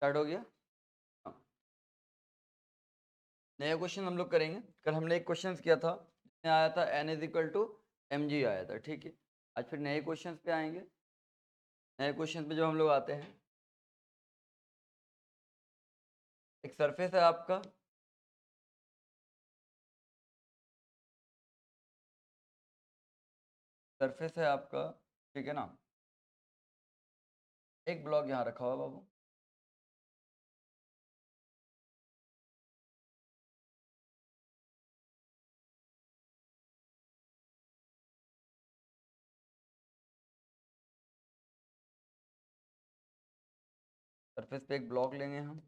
Start हो गया। हाँ। नया क्वेश्चन हम लोग करेंगे। कल हमने एक क्वेश्चन किया था जिसमें आया था n is equal to m g आया था, ठीक है। आज फिर नए क्वेश्चन पे आएंगे। नए क्वेश्चन पे जो हम लोग आते हैं, एक सरफेस है आपका, सरफेस है आपका, ठीक है ना। एक ब्लॉक यहाँ रखा हुआ बाबू, सरफेस पे एक ब्लॉक लेंगे हम,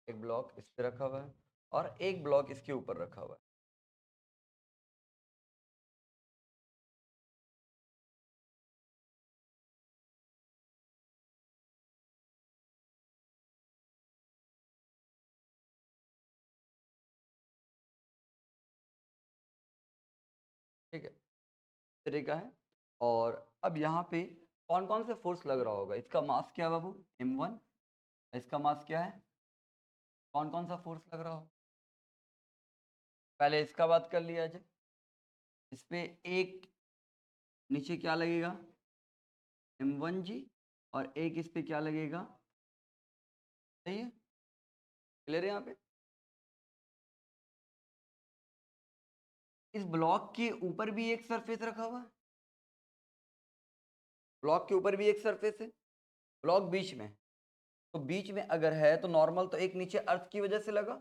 एक ब्लॉक इस पे रखा हुआ है और एक ब्लॉक इसके ऊपर रखा हुआ है। ठीक है, तरीका है। और अब यहाँ पे कौन कौन से फोर्स लग रहा होगा, इसका मास क्या है बाबू, m1। इसका मास क्या है, कौन कौन सा फोर्स लग रहा हो, पहले इसका बात कर लिया जाए। इस पे एक नीचे क्या लगेगा, m1g, और एक इस पे क्या लगेगा, सही है, क्लियर है यहाँ पे। इस ब्लॉक के ऊपर भी एक सरफेस रखा हुआ है, ब्लॉक के ऊपर भी एक सरफेस है, ब्लॉक बीच में है। तो बीच में अगर है तो नॉर्मल तो एक नीचे अर्थ की वजह से लगा,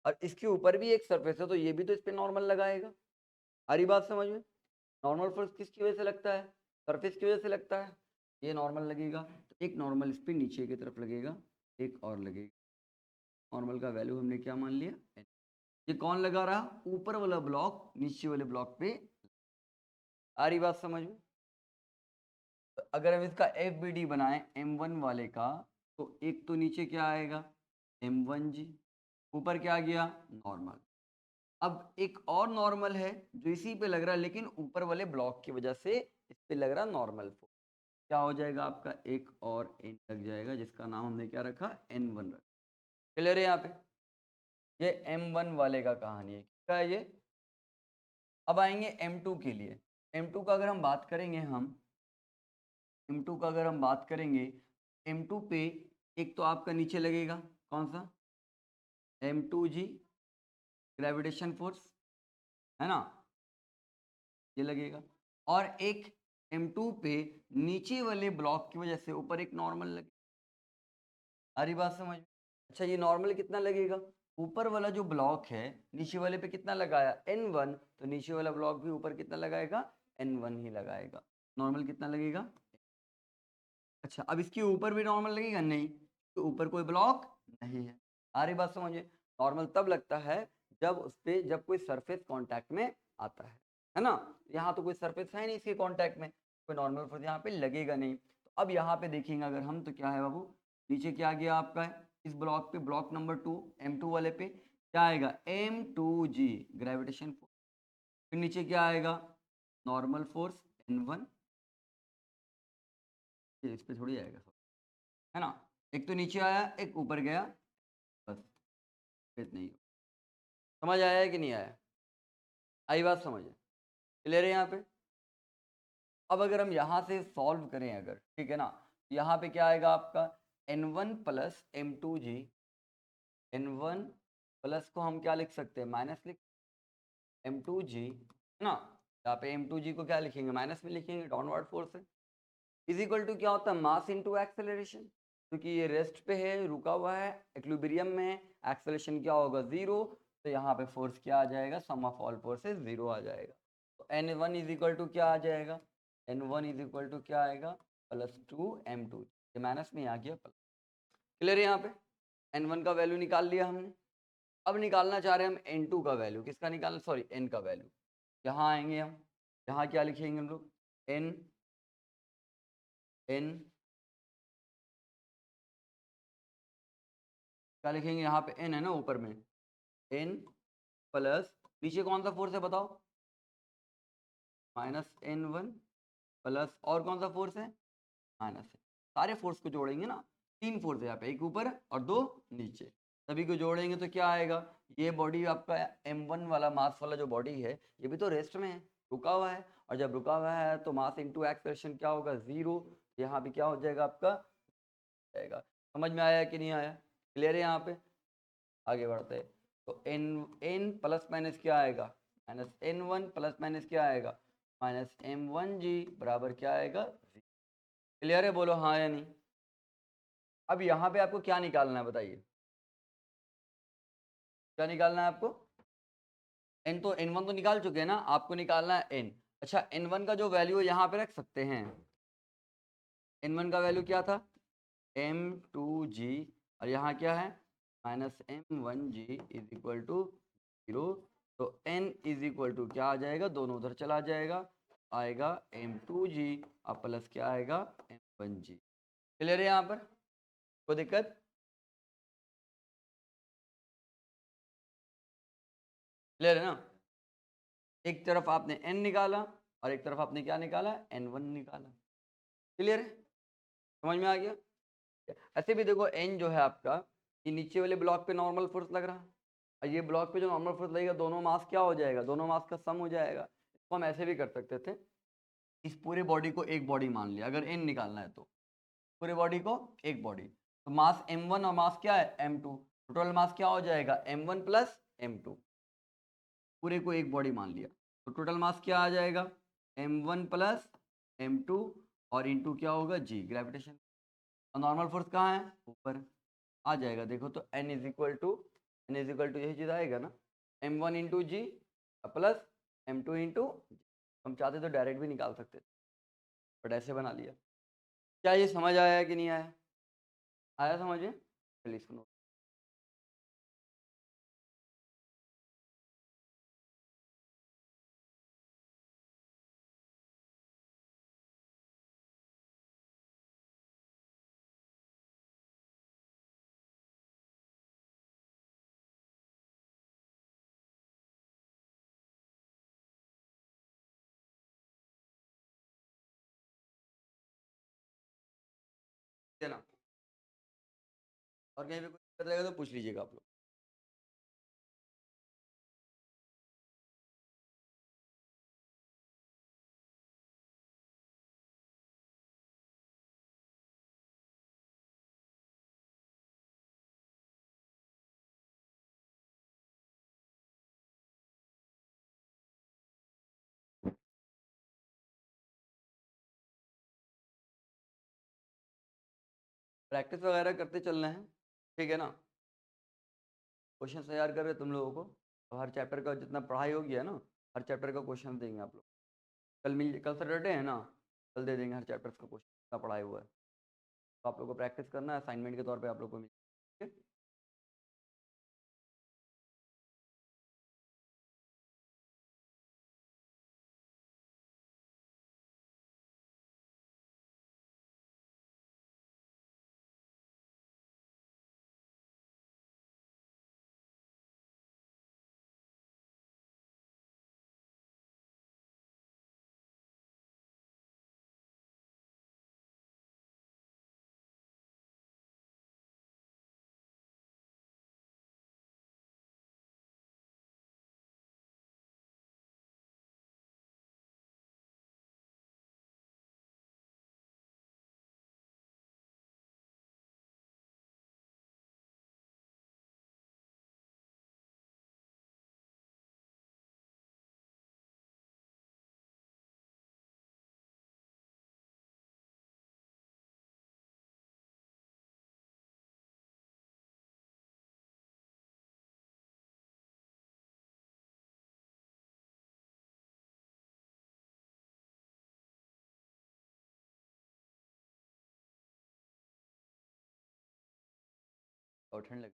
और इसके ऊपर भी एक सरफेस है तो ये भी तो इस पे नॉर्मल लगाएगा। हरी बात समझ में। नॉर्मल फोर्स किसकी वजह से लगता है, सरफेस की वजह से लगता है, ये नॉर्मल लगेगा। तो एक नॉर्मल इस पे नीचे की तरफ लगेगा, एक और लगेगा। नॉर्मल का वैल्यू हमने क्या मान लिया, n। ये कौन लगा रहा, ऊपर वाला ब्लॉक नीचे वाले ब्लॉक पे। आ रही बात समझ में। तो अगर हम इसका एफ बी डी बनाएं m1 वाले का, तो एक तो नीचे क्या आएगा, m1g, ऊपर क्या आ गया, नॉर्मल। अब एक और नॉर्मल है जो इसी पे लग रहा है, लेकिन ऊपर वाले ब्लॉक की वजह से इस पे लग रहा नॉर्मल फोर्स। क्या हो जाएगा आपका, एक और n लग जाएगा, जिसका नाम हमने क्या रखा, n1 रखा। क्लियर है यहाँ पे। ये m1 वाले का कहानी है, क्या है ये। अब आएंगे m2 के लिए। m2 का अगर हम बात करेंगे, m2 का अगर हम बात करेंगे, m2 पे एक तो आपका नीचे लगेगा, कौन सा, m2g, ग्रेविटेशन फोर्स, है ना, ये लगेगा। और एक m2 पे नीचे वाले ब्लॉक की वजह से ऊपर एक नॉर्मल लगे। सारी बात समझ में। अच्छा, ये नॉर्मल कितना लगेगा, ऊपर वाला जो ब्लॉक है नीचे वाले पे कितना लगाया, n1, तो नीचे वाला ब्लॉक भी ऊपर कितना लगाएगा, n1 ही लगाएगा। नॉर्मल कितना लगेगा। अच्छा, अब इसके ऊपर भी नॉर्मल लगेगा, नहीं, तो ऊपर कोई ब्लॉक नहीं है। आ रही बात समझिए। नॉर्मल तब लगता है जब उस पे जब कोई सरफेस कांटेक्ट में आता है ना। यहाँ तो कोई सरफेस है नहीं इसके कांटेक्ट में, कोई नॉर्मल फोर्स यहाँ पे लगेगा नहीं। तो अब यहाँ पे देखेंगे अगर हम, तो क्या है बाबू, नीचे क्या आ गया आपका है, इस ब्लॉक पे, ब्लॉक नंबर 2, m2 वाले पे क्या आएगा, m2g, ग्रेविटेशन फोर्स। फिर नीचे क्या आएगा, नॉर्मल फोर्स n1, इस पे थोड़ी आएगा, है ना। एक तो नीचे आया, एक ऊपर गया, बस इतना ही। समझ आया है कि नहीं आया, आई बात समझ है, क्लियर है यहाँ पे। अब अगर हम यहाँ से सॉल्व करें अगर, ठीक है ना, यहाँ पे क्या आएगा आपका, n1 plus m2g, n1 plus को हम क्या लिख सकते हैं, माइनस लिख, m2g, है ना। यहाँ पे m2g को क्या लिखेंगे, माइनस में लिखेंगे, डाउनवर्ड फोर्स है। इज इक्वल टू क्या होता है, मास इनटू एक्सेलरेशन, क्योंकि ये रेस्ट पे है, रुका हुआ है, इक्विलिब्रियम में है, एक्सेलरेशन क्या होगा, जीरो। तो यहाँ पे फोर्स क्या आ जाएगा, सम ऑफ ऑल फोर्सेस जीरो आ जाएगा। तो n1 इज इक्वल टू क्या आ जाएगा, n1 इज इक्वल टू क्या आएगा, +2m2, ये माइनस में आ गया प्लस। क्लियर है यहाँ पे। n1 का वैल्यू निकाल लिया हमने। अब निकालना चाह रहे हैं हम n2 का वैल्यू, किसका निकालना, सॉरी n का वैल्यू। यहाँ आएंगे हम, यहाँ क्या लिखेंगे हम लोग, n, n क्या लिखेंगे, यहाँ पे n है ना ऊपर में, n प्लस नीचे कौन सा फोर्स है बताओ, -n1 प्लस और कौन सा फोर्स है, माइनस है। सारे फोर्स को जोड़ेंगे ना, 3 फोर्स है यहाँ पे, एक ऊपर और 2 नीचे, सभी को जोड़ेंगे तो क्या आएगा, ये बॉडी आपका m1 वाला मास वाला जो बॉडी है ये भी तो रेस्ट में है, रुका हुआ है, और जब रुका हुआ है तो मास इंटू एक्सेलरेशन क्या होगा, 0। यहाँ भी क्या हो जाएगा आपका, जाएगा। समझ में आया कि नहीं आया, क्लियर है यहाँ पे। आगे बढ़ते हैं तो n प्लस माइनस क्या आएगा, माइनस n1 प्लस माइनस क्या आएगा, माइनस m1g बराबर क्या आएगा, क्लियर है, बोलो हाँ या नहीं। अब यहाँ पे आपको क्या निकालना है बताइए, क्या निकालना है आपको, n तो n1 तो निकाल चुके हैं ना, आपको निकालना है n। अच्छा n1 का जो वैल्यू यहाँ पे रख सकते हैं, n1 का वैल्यू क्या था, m2g, और यहाँ क्या है minus m1g is equal to 0। तो n इज इक्वल टू क्या आ जाएगा, दोनों उधर चला जाएगा, आएगा m2g और प्लस क्या आएगा m1g। क्लियर है यहाँ पर, कोई दिक्कत, क्लियर है ना। एक तरफ आपने n निकाला और एक तरफ आपने क्या निकाला, n1 निकाला, क्लियर है, समझ में आ गया। ऐसे भी देखो n जो है आपका, ये नीचे वाले ब्लॉक पे नॉर्मल फोर्स लग रहा है, और ये ब्लॉक पे जो नॉर्मल फोर्स लगेगा, दोनों मास क्या हो जाएगा, दोनों मास का सम हो जाएगा। इसको हम ऐसे भी कर सकते थे, इस पूरे बॉडी को एक बॉडी मान लिया, अगर n निकालना है तो पूरे बॉडी को एक बॉडी, तो मास m1 और मास क्या है m2, टोटल मास क्या हो जाएगा m1 प्लस m2, पूरे को एक बॉडी मान लिया, तो टोटल मास क्या आ जाएगा m1 प्लस m2, और इंटू क्या होगा g, ग्रेविटेशन, और नॉर्मल फोर्स कहाँ है, ऊपर आ जाएगा। देखो तो n इज इक्वल टू यही चीज़ आएगा ना, m1 इंटू जी प्लस m2 इंटू, हम चाहते तो डायरेक्ट भी निकाल सकते थे, बट ऐसे बना लिया। क्या ये समझ आया कि नहीं आया, आया समझ में, चलिए सुनो। है ना, और कहीं पे कुछ दिक्कत रहेगा तो पूछ लीजिएगा आप लोग। प्रैक्टिस वगैरह करते चलना है, ठीक है ना। क्वेश्चन तैयार कर रहे तुम लोगों को, तो हर चैप्टर का जितना पढ़ाई होगी है ना, हर चैप्टर का क्वेश्चन देंगे आप लोग। कल सैटरडे है ना, कल दे देंगे हर चैप्टर का क्वेश्चन जितना पढ़ाई हुआ है, तो आप लोग को प्रैक्टिस करना है, असाइनमेंट के तौर पे आप लोग को मिल, ठीक है। और ठंड लग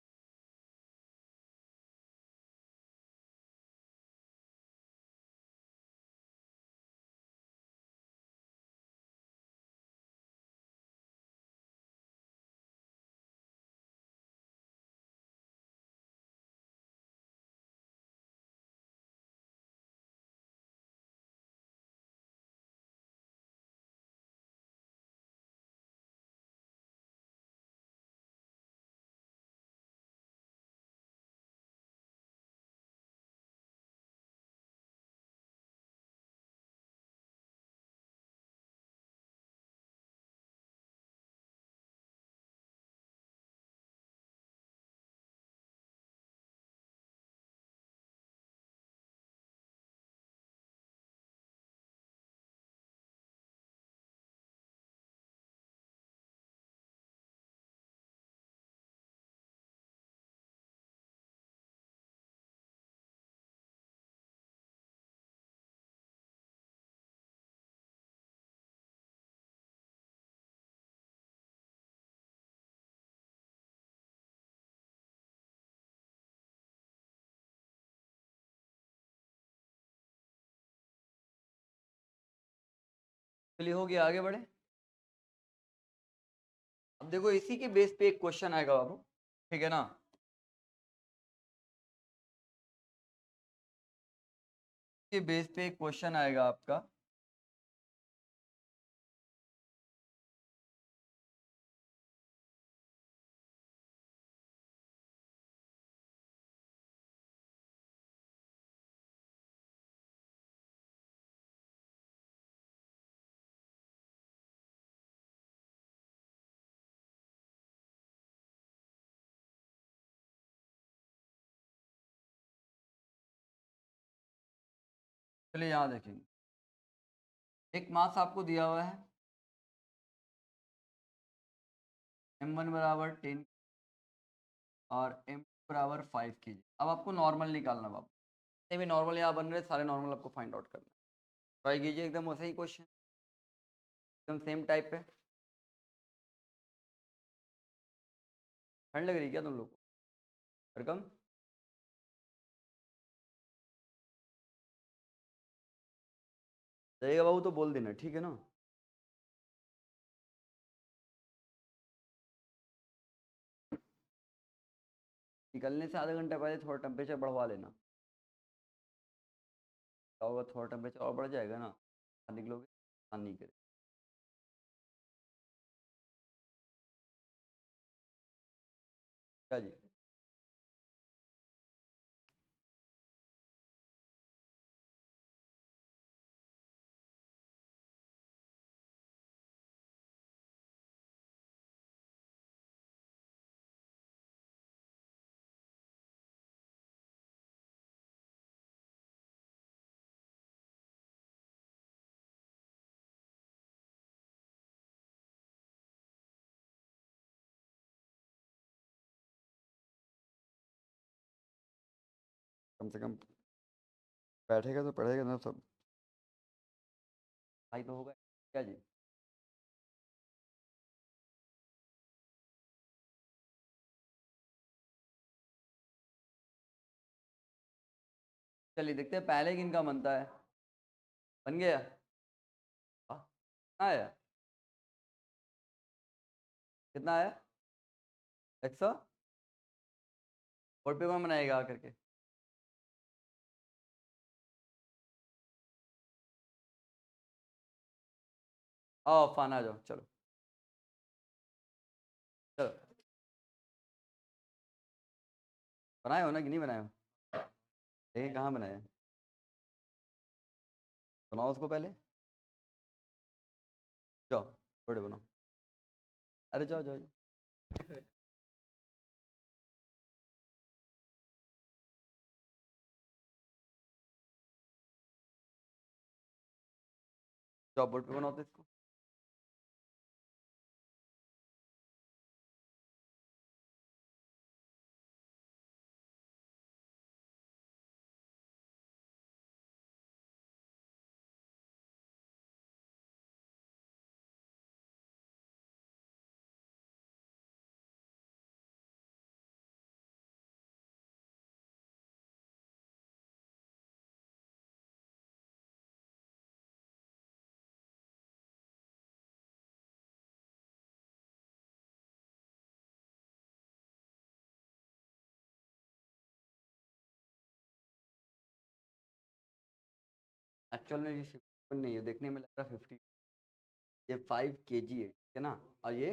चलिए हो गया, आगे बढ़े। अब देखो इसी के बेस पे एक क्वेश्चन आएगा बाबू, ठीक है ना। के बेस पे एक क्वेश्चन आएगा आपका, चलिए यहाँ देखेंगे। एक मास आपको दिया हुआ है, m1 बराबर 10 और m2 बराबर 5 kg। अब आपको नॉर्मल निकालना बाबू, जितने भी नॉर्मल यहाँ बन रहे सारे नॉर्मल आपको फाइंड आउट करना है। ट्राई कीजिए, एकदम वैसा ही क्वेश्चन, एकदम सेम टाइप पे। ठंड लग रही है क्या तुम लोग को? हरकम जाइएगा बाबू तो बोल देना, ठीक है ना। निकलने से आधा घंटा पहले थोड़ा टेम्परेचर बढ़वा लेना, क्या होगा, थोड़ा टेम्परेचर और बढ़ जाएगा ना, निकलोगे नहीं करे। क्या जी? कम से कम बैठेगा तो पढ़ेगा ना सब, भाई तो होगा। क्या जी? चलिए देखते हैं पहले किन का बनता है। बन गया? हाँ, कितना आया? कितना आया? 100। और पे कौन बनाएगा आकर के? आओ फान आ जाओ, चलो चलो। बनाए हो ना कि नहीं बनाए हो? देखिए कहाँ बनाए हैं? बनाओ उसको पहले, जाओ थोड़े बनाओ। अरे जाओ जाओ जाओ। जाओ बोर्ड पे बनाओ तो इसको। एक्चुअल में ये 50 नहीं है, देखने में लग रहा है 50। ये 5 kg है, ठीक है ना, और ये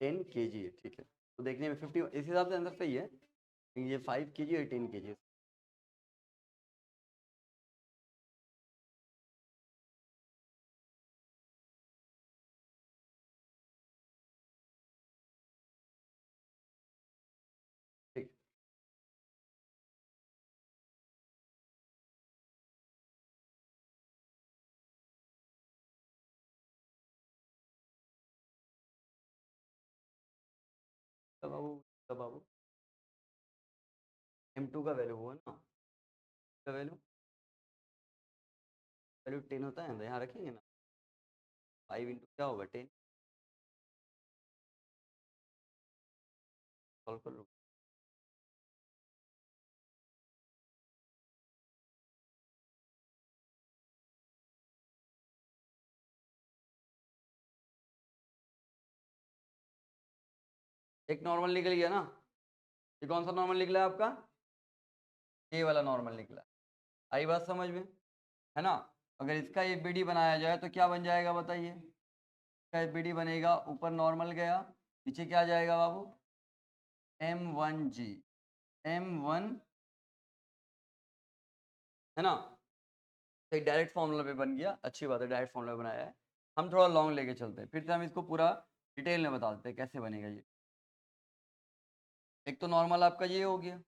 10 kg है, ठीक है। तो देखने में 50 इस हिसाब से आंसर सही है, लेकिन ये 5 kg और 10 kg। ठीक। तो बाबू, तो बाबू m2 का वैल्यू हुआ ना, का वैल्यू वैल्यू 10 होता है, तो यहाँ रखेंगे ना, 5 इंटू क्या होगा 10। सॉल्व कर लो। एक नॉर्मल निकल गया ना, ये कौन सा नॉर्मल निकला है आपका, ये वाला नॉर्मल निकला। आई बात समझ में, है ना। अगर इसका एक बीडी बनाया जाए तो क्या बन जाएगा बताइए, इसका एक बीडी बनेगा, ऊपर नॉर्मल गया, नीचे क्या जाएगा बाबू, M1G, M1, है ना। तो एक डायरेक्ट फॉर्मूला पे बन गया, अच्छी बात है, डायरेक्ट फॉर्मूला बनाया है। हम थोड़ा लॉन्ग लेके चलते हैं, फिर से हम इसको पूरा डिटेल में बता देते हैं कैसे बनेगा ये। एक तो नॉर्मल आपका ये हो गया,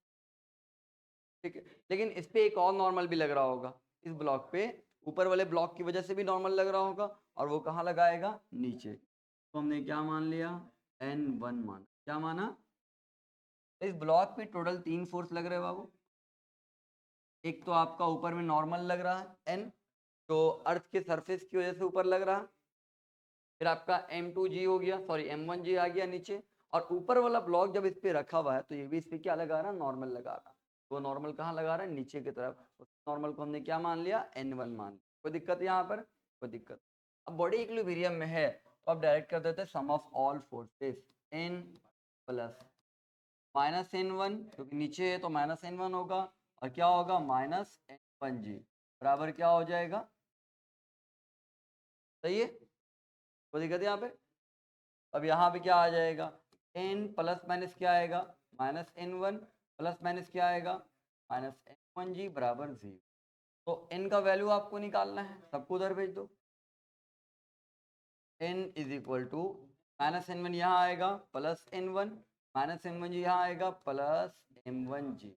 ठीक है, लेकिन इस पे एक और नॉर्मल भी लग रहा होगा, इस ब्लॉक पे ऊपर वाले ब्लॉक की वजह से भी नॉर्मल लग रहा होगा, और वो कहाँ लगाएगा, नीचे। तो हमने क्या मान लिया, N1 माना, क्या माना, इस ब्लॉक पे टोटल 3 फोर्स लग रहे हैं बाबू। एक तो आपका ऊपर में नॉर्मल लग रहा है N, जो अर्थ के सरफेस की वजह से ऊपर लग रहा है, फिर आपका M2G हो गया, सॉरी M1G आ गया नीचे, और ऊपर वाला ब्लॉक जब इस पे रखा हुआ है तो ये भी इस पे क्या लगा रहा है, नॉर्मल लगा रहा है। वो नॉर्मल कहाँ लगा रहा है, नीचे की तरफ। नॉर्मल को हमने क्या मान लिया, N1 मान लिया। कोई दिक्कत है यहाँ पर, कोई दिक्कत। अब बॉडी इक्विलिब्रियम में है तो आप डायरेक्ट कर देते हैं sum of all forces, N plus minus N1, क्योंकि नीचे है तो माइनस N1 होगा, और क्या होगा, माइनस N1G बराबर क्या हो जाएगा, सही है, कोई दिक्कत है यहाँ पे। अब यहाँ पे क्या आ जाएगा, n प्लस माइनस क्या आएगा, माइनस N1 प्लस माइनस क्या आएगा, माइनस N1G बराबर 0। तो n का वैल्यू आपको निकालना है, सबको उधर भेज दो। n is equal to minus N1 यहाँ आएगा प्लस N1, माइनस N1G यहाँ आएगा प्लस M1G।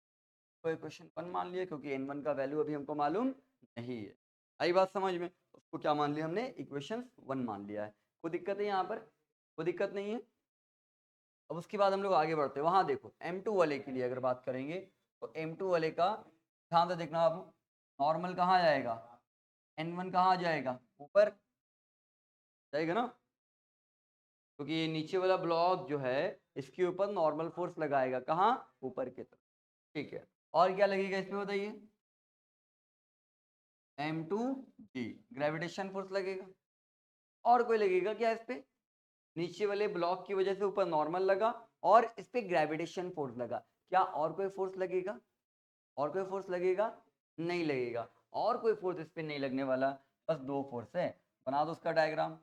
तो इक्वेशन 1 मान लिया, क्योंकि N1 का वैल्यू अभी हमको मालूम नहीं है। आई बात समझ में, उसको क्या मान लिया हमने, इक्वेशन 1 मान लिया है। कोई दिक्कत है यहाँ पर, कोई दिक्कत नहीं है। अब उसके बाद हम लोग आगे बढ़ते हैं, वहां देखो M2 वाले के लिए अगर बात करेंगे तो M2 वाले का ध्यान से देखना आप, नॉर्मल कहाँ जाएगा, N1 कहाँ जाएगा, ऊपर जाएगा ना, क्योंकि ये नीचे वाला ब्लॉक जो है इसके ऊपर नॉर्मल फोर्स लगाएगा, कहाँ, ऊपर की तरफ, ठीक है। और क्या लगेगा इसमें बताइए, M2G ग्रेविटेशन फोर्स लगेगा। और कोई लगेगा क्या इस पे, नीचे वाले ब्लॉक की वजह से ऊपर नॉर्मल लगा और इस पे ग्रेविटेशन फोर्स लगा, क्या और कोई फोर्स लगेगा, और कोई फोर्स लगेगा, नहीं लगेगा, और कोई फोर्स इस पे नहीं लगने वाला, बस 2 फोर्स है। बना दो उसका डायग्राम,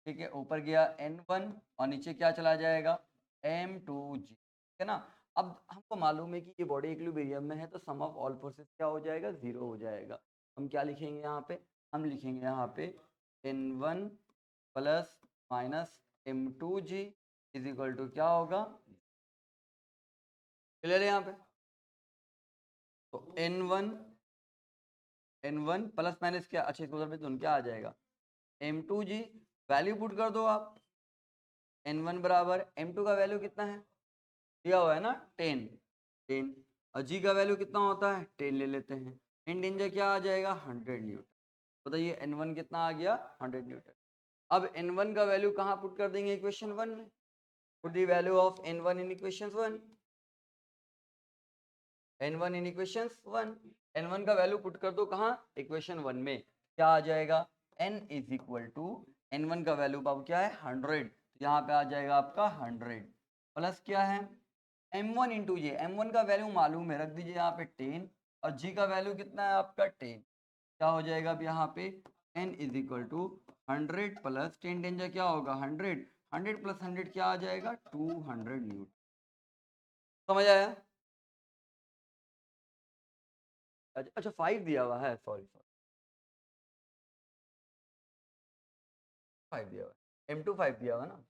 ठीक है, ऊपर गया N1 और नीचे क्या चला जाएगा, M2G, ठीक है ना। अब हमको मालूम है कि ये बॉडी इक्विलिब्रियम में है तो सम ऑफ ऑल फोर्सेस क्या हो जाएगा, 0 हो जाएगा। हम क्या लिखेंगे यहाँ पे, हम लिखेंगे यहाँ पे N1 plus minus M2G is equal to क्या होगा, क्लियर है यहाँ पे। तो N1 प्लस माइनस क्या, अच्छा इसको उधर पे तो क्या आ जाएगा, M2G वैल्यू पुट कर दो आप, N1 बराबर M2 का वैल्यू कितना है, दिया हुआ है ना 10 और G का वैल्यू कितना होता है 10 ले लेते हैं, इन डेंजर क्या आ जाएगा 100 न्यूटन। बताइए N1 कितना आ गया 100 न्यूटन। अब N1 का वैल्यू कहाँ पुट कर देंगे, इक्वेशन 1 में, put the value of N1 in equation 1, N1 in equation 1, N1 का वैल्यू पुट कर दो कहाँ, इक्वेशन 1 में, क्या आ जाएगा, N is equal to N1 का वैल्यू बाबू क्या है 100, यहाँ पे आ जाएगा आपका 100 प्लस क्या है M1 इंटू जे, M1 का वैल्यू मालूम है, रख दीजिए यहाँ पे 10 और G का वैल्यू कितना है आपका 10, क्या हो जाएगा अब यहाँ पे N is equal to 100 plus 10 डेंजर क्या होगा 100, 100 प्लस 100 क्या आ जाएगा 200 न्यूटन। समझ आया, अच्छा 5 दिया हुआ है, सॉरी सॉरी 5 दिया हुआ है, M2 5 दिया हुआ ना,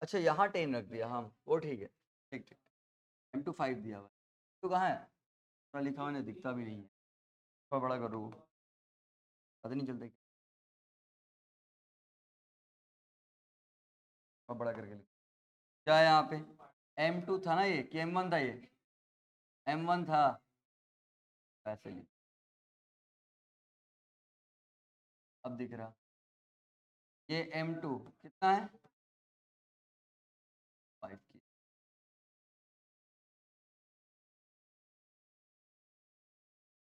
अच्छा यहाँ 10 रख दिया हम, वो ठीक है, ठीक ठीक, M2 5 दिया हुआ है, तो कहाँ है, थोड़ा लिखा हुआ नहीं दिखता भी नहीं है, थोड़ा बड़ा करो, पता नहीं चलता, थोड़ा बड़ा करके लिख, क्या है यहाँ पे M2 था ना ये, कि M1 था ये, M1 था, ऐसे लिख, अब दिख रहा, ये M2 कितना है 5 की,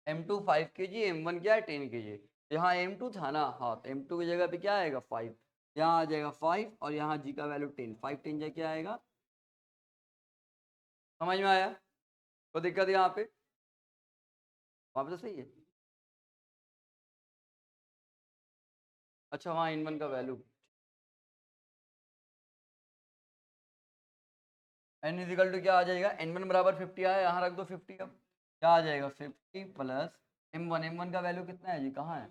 M2 5 kg, M1 क्या है 10 kg, यहाँ M2 था ना, हाँ तो M2 की जगह पे क्या आएगा 5, यहाँ आ जाएगा 5 और यहाँ जी का वैल्यू 10, 5 10 जा क्या आएगा, समझ में आया? तो दिक्कत यहाँ पे, वहाँ पे तो सही है। अच्छा वहाँ इन वन का वैल्यू n इजिकल टू क्या आ जाएगा, n1 बराबर 50 आया, यहाँ रख दो 50, अब क्या आ जाएगा 50 प्लस m1 का वैल्यू कितना है जी, कहाँ है,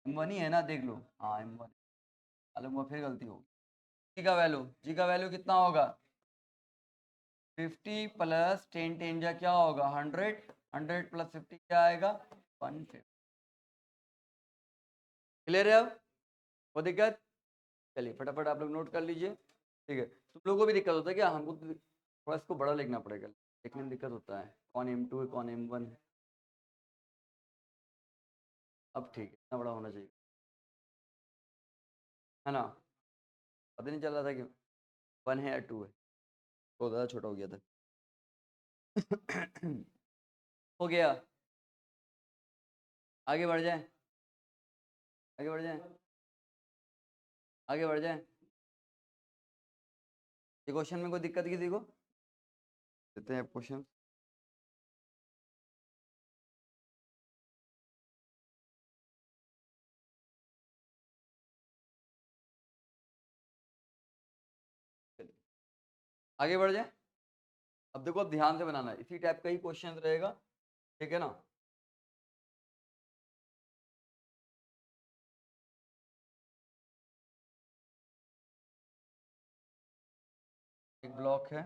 m1 ही है ना, देख लो, हाँ m1, मालूम फिर गलती होगी। जी का वैल्यू कितना होगा 50 प्लस 10 10 जा क्या होगा 100, 100 प्लस 50 क्या आएगा 150। क्लियर है अब, वो दिक्कत, चलिए फटाफट आप लोग नोट कर लीजिए, ठीक है। तुम लोगों को भी दिक्कत होता है क्या, हमको तो थोड़ा इसको बड़ा लिखना पड़ेगा, लिखने में दिक्कत होता है, कौन m2 है कौन m1 है, अब ठीक है इतना बड़ा होना चाहिए, है ना, पता नहीं चल रहा था कि 1 है या 2 है, तो ज़्यादा छोटा हो गया था। हो गया, आगे बढ़ जाए, आगे बढ़ जाए, आगे बढ़ जाए। ये क्वेश्चन में कोई दिक्कत किसी को, देते हैं क्वेश्चन। आगे बढ़ जाए, अब देखो अब ध्यान से बनाना है, इसी टाइप का ही क्वेश्चन रहेगा, ठीक है ना। एक ब्लॉक है,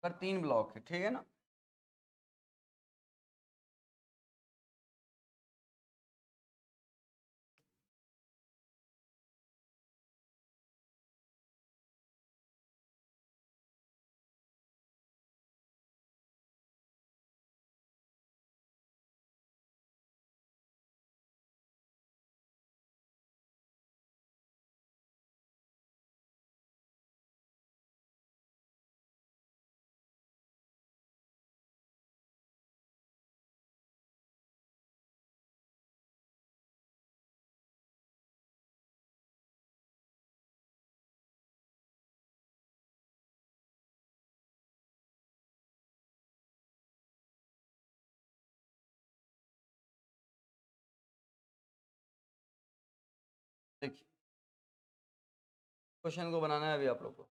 पर 3 ब्लॉक है, ठीक है ना। देखिए क्वेश्चन को बनाना है अभी आप लोग को,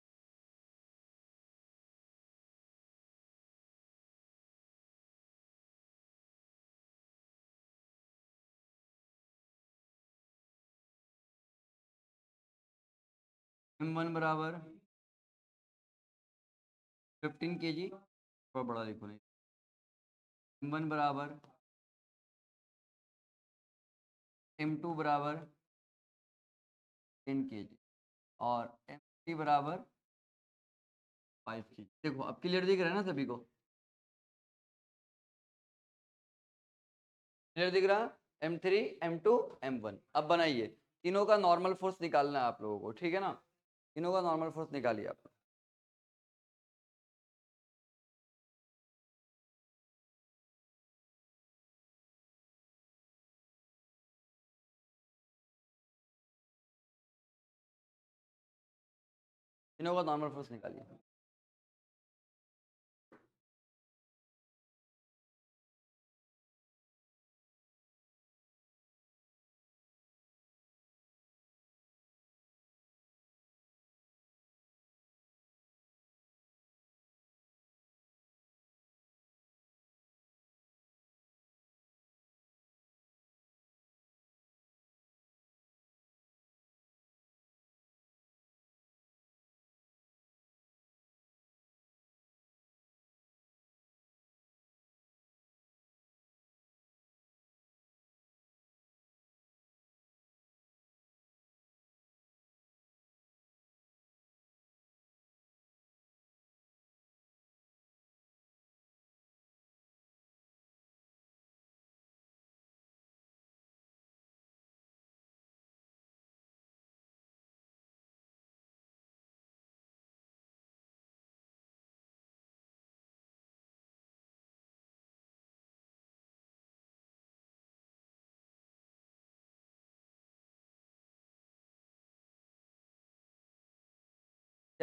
m1 बराबर 15 kg, थोड़ा बड़ा लिखो नहीं, m1 बराबर m2 बराबर 10 kg और m3 बराबर 5 kg। देखो अब क्लियर दिख रहा है ना सभी को, क्लियर दिख रहा है, m3 m2 m1। अब बनाइए, तीनों का नॉर्मल फोर्स निकालना है आप लोगों को, ठीक है ना, तीनों का नॉर्मल फोर्स निकालिए आप। तीनों का नॉर्मल फोर्स निकालिए।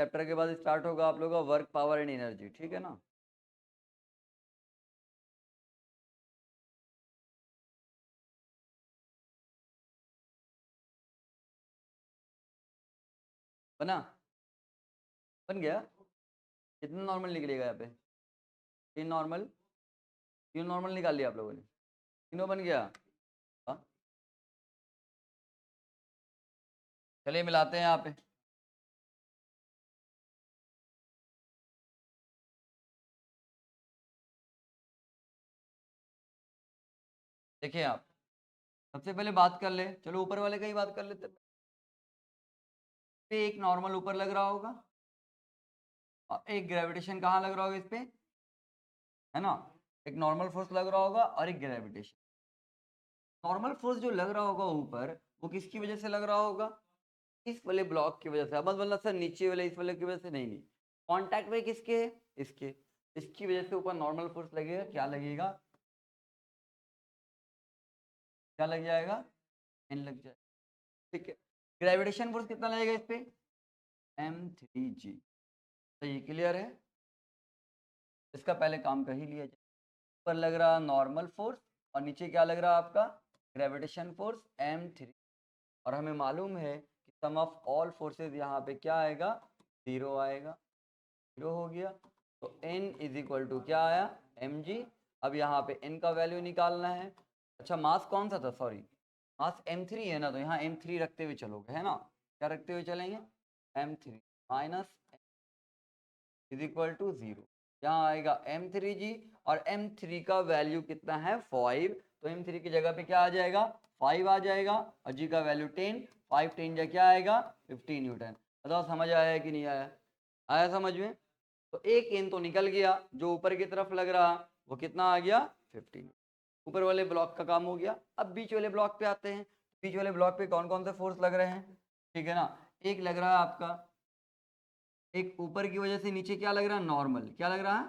चैप्टर के बाद स्टार्ट होगा आप लोगों का वर्क, पावर एंड एनर्जी, ठीक है ना। बना, बन गया। कितना नॉर्मल निकलेगा यहाँ पे? 3 नॉर्मल, 3 नॉर्मल निकाल लिया आप लोगों ने, तीनों बन गया। हाँ, चलिए मिलाते हैं यहाँ पे। देखिए आप, सबसे पहले बात कर ले, चलो ऊपर वाले का ही बात कर लेते हैं। पे एक नॉर्मल ऊपर लग रहा होगा और एक ग्रेविटेशन कहाँ लग रहा होगा इस पे, है ना। एक नॉर्मल फोर्स लग रहा होगा और एक ग्रेविटेशन। नॉर्मल फोर्स जो लग रहा होगा ऊपर, वो किसकी वजह से लग रहा होगा? इस वाले ब्लॉक की वजह से। अब मत बोलना सर नीचे वाले इस वाले की वजह से, नहीं नहीं, कांटेक्ट में किसके है? इसके, इसकी वजह से ऊपर नॉर्मल फोर्स लगेगा। क्या लगेगा? क्या लग जाएगा? एन लग जाएगा, ठीक है। ग्रेविटेशन फोर्स कितना लगेगा इस पे? m3g। तो ये क्लियर है, इसका पहले काम कर ही लिया जाए। ऊपर लग रहा नॉर्मल फोर्स और नीचे क्या लग रहा आपका? Gravitation force m3। और हमें मालूम है कि सम ऑफ ऑल फोर्सेस यहाँ पे क्या आएगा? 0 आएगा। 0 हो गया तो n इज इक्वल टू क्या आया? mg। अब यहाँ पे n का वैल्यू निकालना है। अच्छा मास कौन सा था? सॉरी, मास m3 है ना, तो यहाँ m3 रखते हुए चलोगे, है ना। क्या रखते हुए चलेंगे? m3 minus is equal to 0। यहाँ आएगा m3g और m3 का वैल्यू कितना है? 5। तो m3 की जगह पे क्या आ जाएगा? 5 आ जाएगा और g का वैल्यू 10। 5 10 जा क्या आएगा? 15 न्यूटन। बताओ समझ आया है कि नहीं आया? आया समझ में? तो एक n तो निकल गया, जो ऊपर की तरफ लग रहा वो कितना आ गया? 15। ऊपर वाले ब्लॉक का काम हो गया। अब बीच वाले ब्लॉक पे आते हैं। बीच वाले ब्लॉक पे कौन कौन से फोर्स लग रहे हैं? ठीक है ना, एक लग रहा है आपका, एक ऊपर की वजह से नीचे क्या लग रहा है? नॉर्मल। क्या लग रहा है?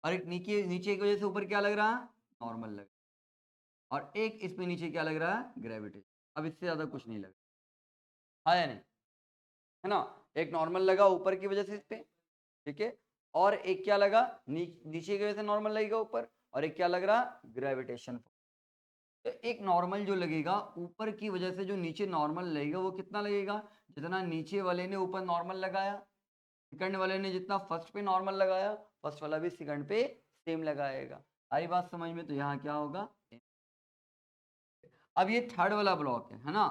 और एक नीचे, नीचे की वजह से ऊपर क्या लग रहा है? नॉर्मल लग रहा है। और एक इस पे नीचे क्या लग रहा है? ग्रेविटी। अब इससे ज्यादा कुछ नहीं लग रहा है नहीं, है ना। एक नॉर्मल लगा ऊपर की वजह से इस पे, ठीक है। और एक क्या लगा? नीचे की वजह से नॉर्मल लगेगा ऊपर। और एक क्या लग रहा? ग्रेविटेशन। तो एक नॉर्मल जो लगेगा ऊपर की वजह से, जो नीचे नॉर्मल लगेगा वो कितना लगेगा? जितना नीचे वाले ने ऊपर नॉर्मल लगाया, सेकंड वाले ने जितना फर्स्ट पे नॉर्मल लगाया, फर्स्ट वाला भी सेकंड पे सेम लगाएगा। आई बात समझ में? तो यहाँ क्या होगा? अब ये थर्ड वाला ब्लॉक है ना।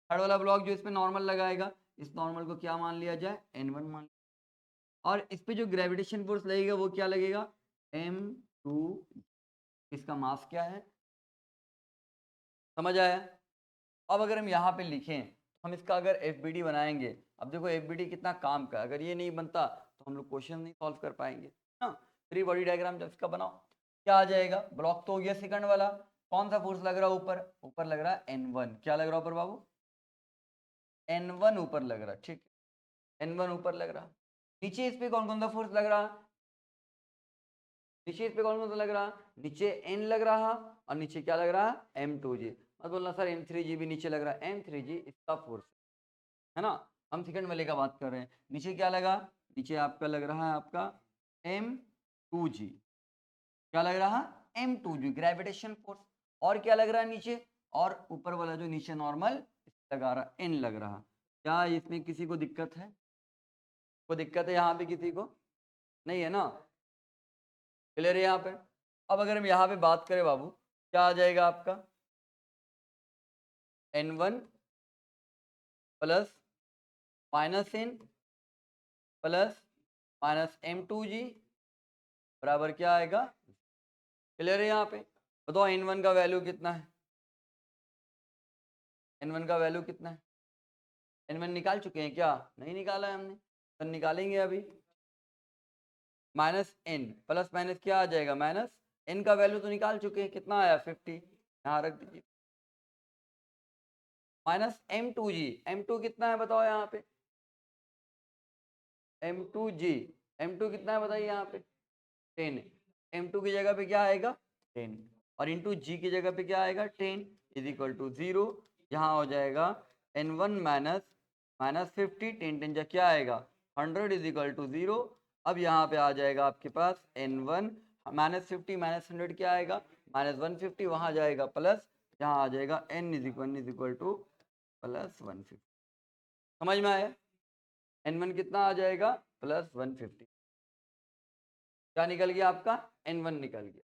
थर्ड वाला ब्लॉक जो इस पे नॉर्मल लगाएगा, इस नॉर्मल को क्या मान लिया जाए? n1 मान। और इस पे जो ग्रेविटेशन फोर्स लगेगा वो क्या लगेगा? m2। इसका मास क्या है? समझ आया? अब अगर हम यहाँ पे लिखें तो हम इसका अगर FBD बनाएंगे, अब देखो FBD कितना काम का, अगर ये नहीं बनता तो हम लोग क्वेश्चन नहीं सॉल्व कर पाएंगे ना। फ्री बॉडी डायग्राम जब इसका बनाओ, क्या आ जाएगा? ब्लॉक तो हो गया सेकंड वाला। कौन सा फोर्स लग रहा है ऊपर? ऊपर लग रहा है N1। क्या लग रहा है ऊपर बाबू? N1 ऊपर लग रहा है, ठीक है। N1 ऊपर लग रहा। नीचे इस पे कौन कौन सा फोर्स लग रहा? नीचे इस पे कौन कौन सा लग रहा? नीचे n लग रहा और नीचे क्या लग रहा? m2g। मत बोलना सर m3g भी नीचे लग रहा है। m3g इसका फोर्स है ना। हम सेकंड वाले का बात कर रहे हैं। नीचे क्या लगा? नीचे आपका लग रहा है आपका m2g। क्या लग रहा? m2g gravitation force. और क्या लग रहा है नीचे? और ऊपर वाला जो नीचे नॉर्मल लगा रहा n लग रहा। क्या इसमें किसी को दिक्कत है? कोई दिक्कत है यहाँ पे किसी को? नहीं है ना, क्लियर है यहाँ पे। अब अगर हम यहाँ पे बात करें बाबू, क्या आ जाएगा आपका? n1 plus minus n plus minus m2g बराबर क्या आएगा? क्लियर है यहाँ पे। बताओ n1 का वैल्यू कितना है? n1 का वैल्यू कितना है? n1 निकाल चुके हैं क्या? नहीं निकाला है हमने, तो निकालेंगे अभी। माइनस n प्लस माइनस क्या आ जाएगा? माइनस n का वैल्यू तो निकाल चुके हैं, कितना आया? 50। यहाँ रख दीजिए। माइनस m2g, m2 कितना है बताओ यहाँ पे? m2g, m2 कितना है बताइए यहाँ पे? 10। m2 की जगह पे क्या आएगा? 10। और इंटू जी की जगह पे क्या आएगा? 10 इज इक्वल टू 0। यहाँ हो जाएगा n1 माइनस -50, 10 10 जा क्या आएगा 100 इज इक्वल टू 0। अब यहाँ पे आ जाएगा आपके पास n1 -50 -100 क्या आएगा -150, वहाँ जाएगा प्लस, यहाँ आ जाएगा n is equal two plus 150। समझ में आया? n1 कितना आ जाएगा प्लस 150। क्या निकल गया आपका n1 निकल गया।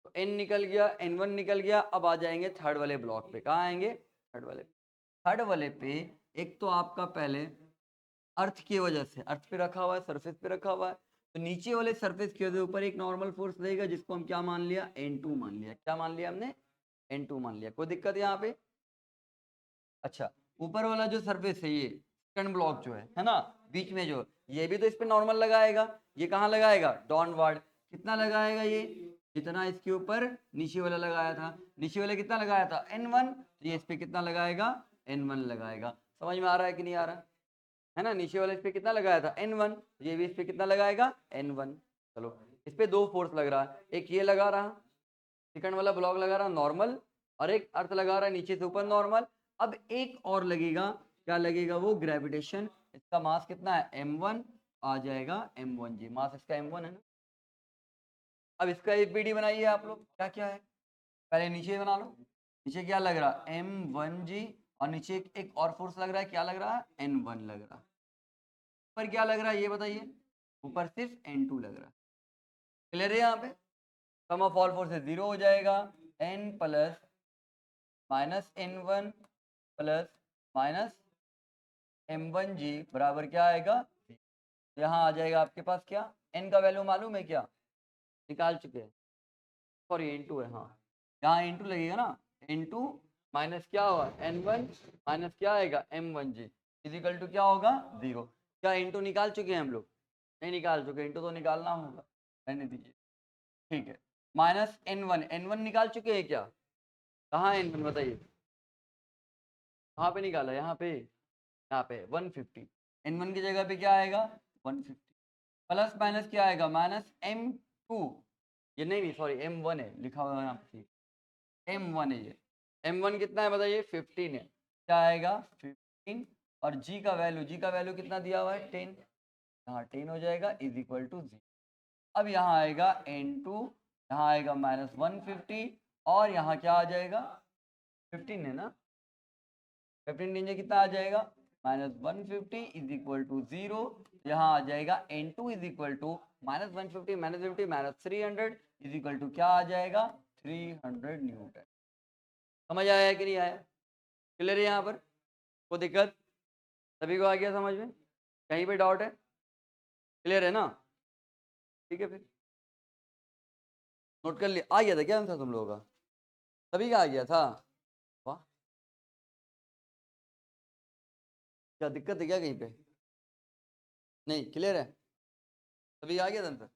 तो n निकल गया, n1 निकल गया। अब आ जाएंगे थर्ड वाले ब्लॉक पे। कहाँ आएंगे? थर्ड वाले पे एक तो आपका पहले अर्थ की वजह से अर्थ पे रखा हुआ है, सरफेस पे रखा हुआ है, तो नीचे वाले सरफेस के ऊपर एक नॉर्मल फोर्स देगा जिसको हम क्या मान लिया n2 मान लिया। क्या मान लिया हमने n2 मान लिया। कोई दिक्कत यहाँ पे? अच्छा, ऊपर वाला जो सरफेस है ये सेकंड ब्लॉक जो है ना, बीच में जो ये भी तो इस पे नॉर्मल लगाएगा। ये कहाँ लगाएगा डाउनवर्ड। कितना लगाएगा ये जितना इसके ऊपर नीचे वाला लगाया था। नीचे वाले कितना लगाया था n1, तो ये इस पे कितना लगाएगा n1 लगाएगा। समझ में आ रहा है कि नहीं आ रहा है ना? नीचे वाले इस पे कितना लगाया था n1, ये भी इस पे कितना लगाएगा n1। चलो इस पे दो फोर्स लग रहा है, एक ये लगा रहा सेकंड वाला ब्लॉक लगा रहा नॉर्मल, और एक अर्थ लगा रहा है नीचे से ऊपर नॉर्मल। अब एक और लगेगा, क्या लगेगा वो ग्रेविटेशन। इसका मास कितना है m1 आ जाएगा m1 जी, मास इसका m1 है ना। अब इसका एक पीडी बनाइए आप लोग। क्या क्या है पहले नीचे बना लो। नीचे क्या लग रहा है m1 जी, और नीचे एक और फोर्स लग रहा है, क्या लग रहा है n1 लग रहा है। ऊपर क्या लग रहा है ये बताइए? ऊपर सिर्फ n2 लग रहा है। क्लियर है? यहाँ पे सम ऑफ ऑल फोर्सेस 0 हो जाएगा। n plus minus n1 plus minus m1 जी बराबर क्या आएगा? यहाँ आ जाएगा आपके पास क्या n का वैल्यू मालूम है क्या? निकाल चुके हैं। सॉरी n2 है, हाँ यहाँ n2 लगेगा ना। n2 माइनस क्या होगा n1 माइनस क्या आएगा m1 जी इजिकल टू क्या होगा 0। क्या n2 निकाल चुके हैं हम लोग? नहीं निकाल चुके, n2 तो निकालना होगा, रहने दीजिए। ठीक है, माइनस n1 निकाल चुके हैं क्या? कहाँ है n1 बताइए? कहाँ पे निकाला? यहाँ पे 150। n1 की जगह पे क्या आएगा 150 प्लस माइनस क्या आएगा माइनस m2। ये नहीं सॉरी m1 है लिखा हुआ है यहाँ पे, m1 है ये। m1 कितना है बताइए 15 है। क्या आएगा 15, और g का वैल्यू कितना दिया हुआ है 10, यहाँ 10 हो जाएगा इज इक्वल टू 0। अब यहाँ आएगा n2, यहाँ आएगा माइनस 150, और यहाँ क्या आ जाएगा 15 है ना, 15 नीचे कितना आ जाएगा माइनस 150 इज इक्वल टू 0। यहाँ आ जाएगा n2 is equal to minus 150 minus 300 is equal to क्या आ जाएगा 300 न्यूटन। समझ आया कि नहीं आया? क्लियर है यहाँ पर? कोई दिक्कत? सभी को आ गया समझ में? कहीं पे डाउट है? क्लियर है ना? ठीक है, फिर नोट कर लिया। आ गया था क्या आंसर तुम लोगों का? सभी का आ गया था? वाह, क्या दिक्कत है क्या कहीं पे? नहीं, क्लियर है? सभी आ गया था आंसर?